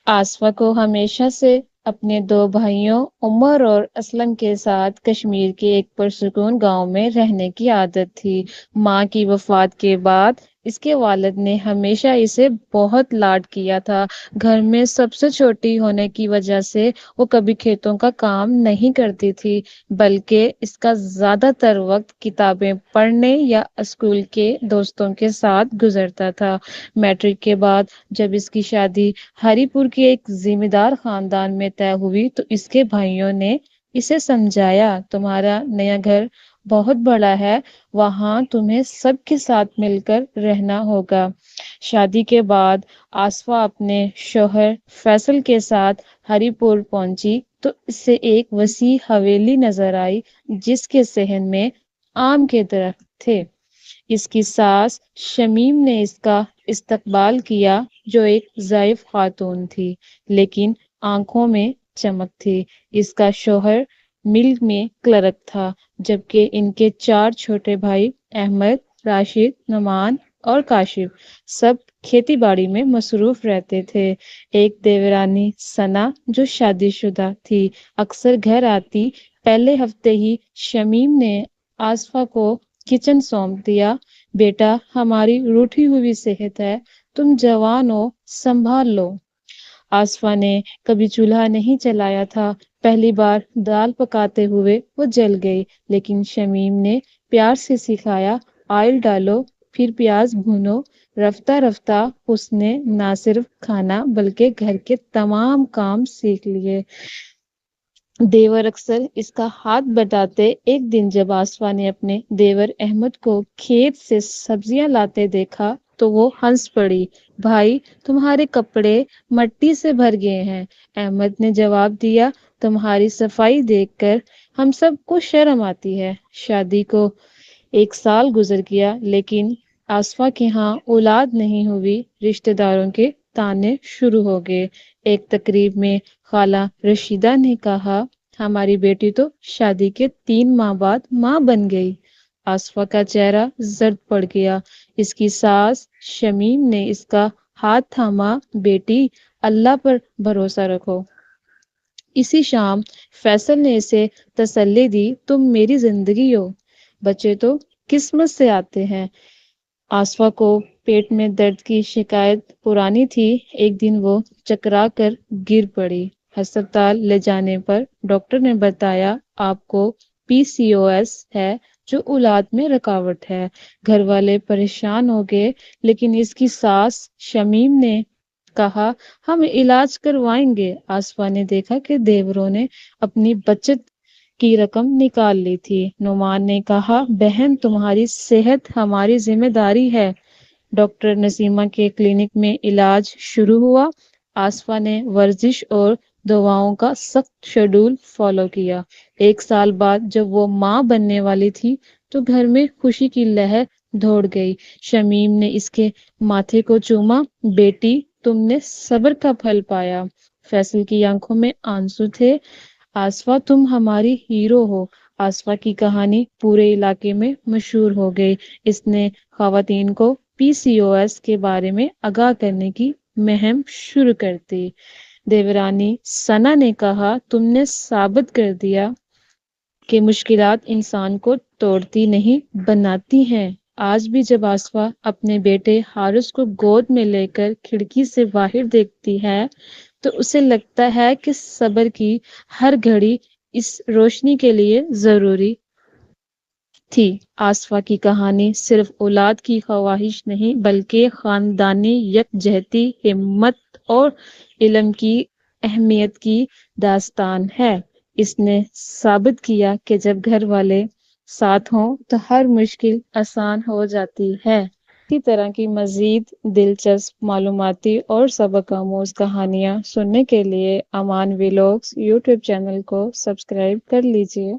آصفہ کو ہمیشہ سے اپنے دو بھائیوں عمر اور اسلم کے ساتھ کشمیر کے ایک پرسکون گاؤں میں رہنے کی عادت تھی۔ ماں کی وفات کے بعد اس کے والد نے ہمیشہ اسے بہت لاڈ کیا تھا۔ گھر میں سب سے چھوٹی ہونے کی وجہ سے وہ کبھی کھیتوں کا کام نہیں کرتی تھی، بلکہ اس کا زیادہ تر وقت کتابیں پڑھنے یا اسکول کے دوستوں کے ساتھ گزرتا تھا۔ میٹرک کے بعد جب اس کی شادی ہری پور کے ایک ذمہ دار خاندان میں طے ہوئی تو اس کے بھائیوں نے اسے سمجھایا، تمہارا نیا گھر بہت بڑا ہے، وہاں تمہیں سب کے ساتھ مل کر رہنا ہوگا۔ شادی کے بعد آصفہ اپنے شوہر فیصل کے ساتھ ہری پور پہنچی تو اسے ایک وسیع حویلی نظر آئی جس کے صحن میں آم کے درخت تھے۔ اس کی ساس شمیم نے اس کا استقبال کیا، جو ایک ضعیف خاتون تھی لیکن آنکھوں میں چمک تھی۔ اس کا شوہر مل میں کلرک تھا، جبکہ ان کے 4 چھوٹے بھائی احمد، راشد، نعمان اور کاشف سب کھیتی باڑی میں مصروف رہتے تھے۔ ایک دیورانی ثنا جو شادی شدہ تھی اکثر گھر آتی۔ پہلے ہفتے ہی شمیم نے آصفہ کو کچن سونپ دیا، بیٹا ہماری روٹھی ہوئی صحت ہے، تم جوان ہو، سنبھال لو۔ آصفہ نے کبھی چولہا نہیں چلایا تھا، پہلی بار دال پکاتے ہوئے وہ جل گئی، لیکن شمیم نے پیار سے سکھایا، آئل ڈالو پھر پیاز بھونو۔ رفتہ رفتہ اس نے نہ صرف کھانا بلکہ گھر کے تمام کام سیکھ لیے۔ دیور اکثر اس کا ہاتھ بٹاتے۔ ایک دن جب آصفہ نے اپنے دیور احمد کو کھیت سے سبزیاں لاتے دیکھا تو وہ ہنس پڑی، بھائی تمہارے کپڑے مٹی سے بھر گئے ہیں۔ احمد نے جواب دیا، تمہاری صفائی دیکھ کر ہم سب کو شرم آتی ہے۔ شادی کو 1 سال گزر گیا لیکن آصفہ کے ہاں اولاد نہیں ہوئی۔ رشتہ داروں کے تانے شروع ہو گئے۔ ایک تقریب میں خالہ رشیدہ نے کہا، ہماری بیٹی تو شادی کے 3 ماہ بعد ماں بن گئی۔ آصفہ کا چہرہ زرد پڑ گیا۔ اس کی ساس شمیم نے اس کا ہاتھ تھاما، بیٹی اللہ پر بھروسہ رکھو۔ اسی شام فیصل نے اسے تسلی دی، تم میری زندگی ہو، بچے تو قسمت سے آتے ہیں۔ آصفہ کو پیٹ میں درد کی شکایت پرانی تھی۔ ایک دن وہ چکرا کر گر پڑی۔ ہسپتال لے جانے پر ڈاکٹر نے بتایا، آپ کو PCOS ہے جو اولاد میں رکاوٹ ہے۔ گھر والے پریشان ہو گئے لیکن اس کی ساس شمیم نے کہا، ہم علاج کروائیں گے۔ آصفہ نے دیکھا کہ دیوروں نے اپنی بچت کی رقم نکال لی تھی۔ نعمان نے کہا، بہن تمہاری صحت ہماری ذمہ داری ہے۔ ڈاکٹر نسیمہ کے کلینک میں علاج شروع ہوا۔ آصفہ نے ورزش اور دواؤں کا سخت شیڈول فالو کیا۔ 1 سال بعد جب وہ ماں بننے والی تھی تو گھر میں خوشی کی لہر دوڑ گئی۔ شمیم نے اس کے ماتھے کو چوما، بیٹی تم نے صبر کا پھل پایا۔ فیصل کی آنکھوں میں آنسو تھے، آصفہ تم ہماری ہیرو ہو۔ آصفہ کی کہانی پورے علاقے میں مشہور ہو گئی۔ اس نے خواتین کو PCOS کے بارے میں آگاہ کرنے کی مہم شروع کر دی۔ دیورانی ثنا نے کہا، تم نے ثابت کر دیا کہ مشکلات انسان کو توڑتی نہیں بناتی ہیں۔ آج بھی جب آصفہ اپنے بیٹے حارث کو گود میں لے کر کھڑکی سے باہر دیکھتی ہے تو اسے لگتا ہے کہ صبر کی ہر گھڑی اس روشنی کے لیے ضروری تھی۔ آصفہ کی کہانی صرف اولاد کی خواہش نہیں بلکہ خاندانی یکجہتی، ہمت اور علم کی اہمیت کی داستان ہے۔ اس نے ثابت کیا کہ جب گھر والے ساتھ ہوں تو ہر مشکل آسان ہو جاتی ہے۔ اسی طرح کی مزید دلچسپ معلوماتی اور سبق آموز کہانیاں سننے کے لیے امان ولاگز YouTube چینل کو سبسکرائب کر لیجیے۔